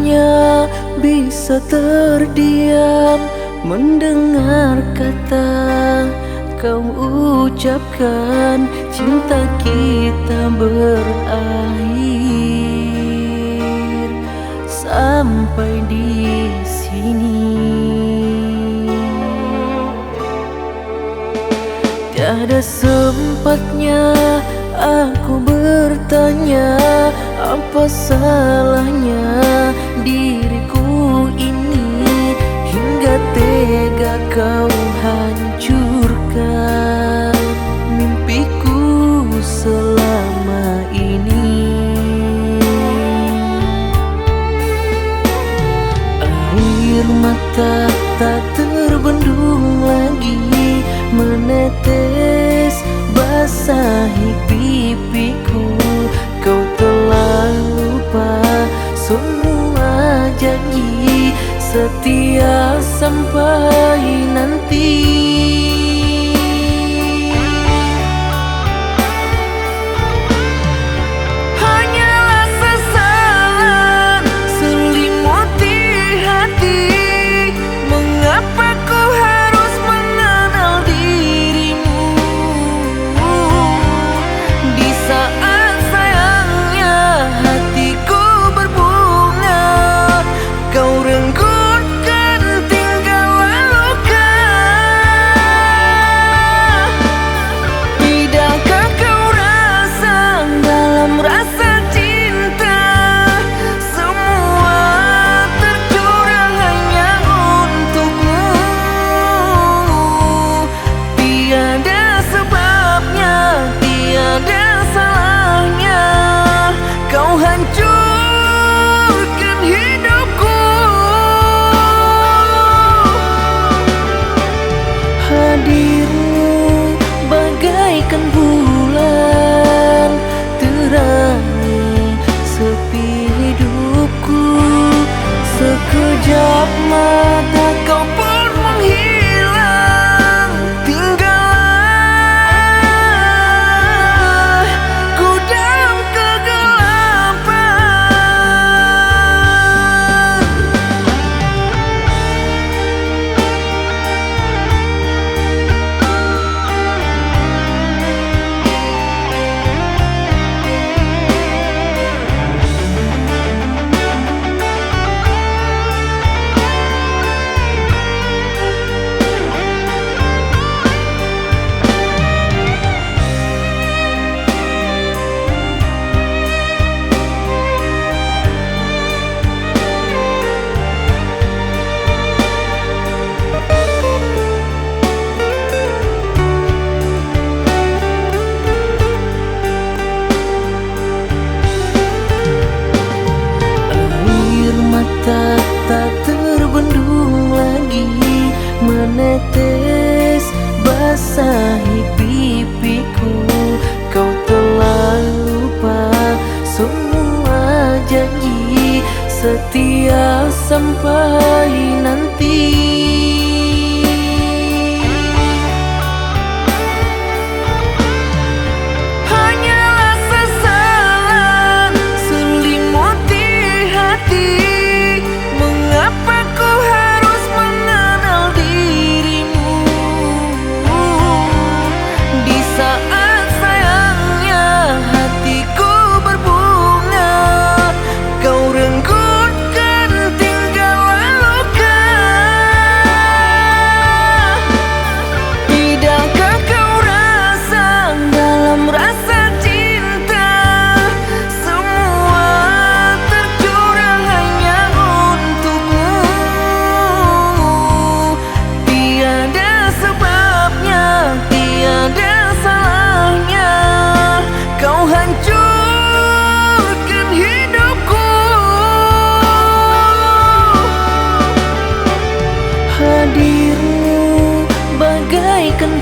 hanya bisa terdiam mendengar kata kau ucapkan cinta kita berakhir sampai di sini. Tiada sempatnya aku bertanya apa salahnya diriku ini hingga tega kau hancurkan mimpiku selama ini. Air mata tak terbendung lagi menetes basahi pipiku. Kau telah lupa semua janji setia sampai nanti. Hanyalah sesalan selimuti hati. Mengapa ku harus mengenal dirimu di saat sayangnya hatiku berbunga kau renggutkan tinggallah luka. Tidakkah kau rasa dalam rasa cinta semua tercurah hanya untukmu. Tiada sebabnya, tiada salahnya kau hancurkan hidupku. Hadirmu bagaikan bulan terangi sepi hidupku. Sekejap mata kau pun menghilang, tinggallah ku dalam kegelapan. Tak terbendung lagi menetes basahi pipiku. Kau telah lupa semua janji setia sampai nanti. Hadirmu bagaikan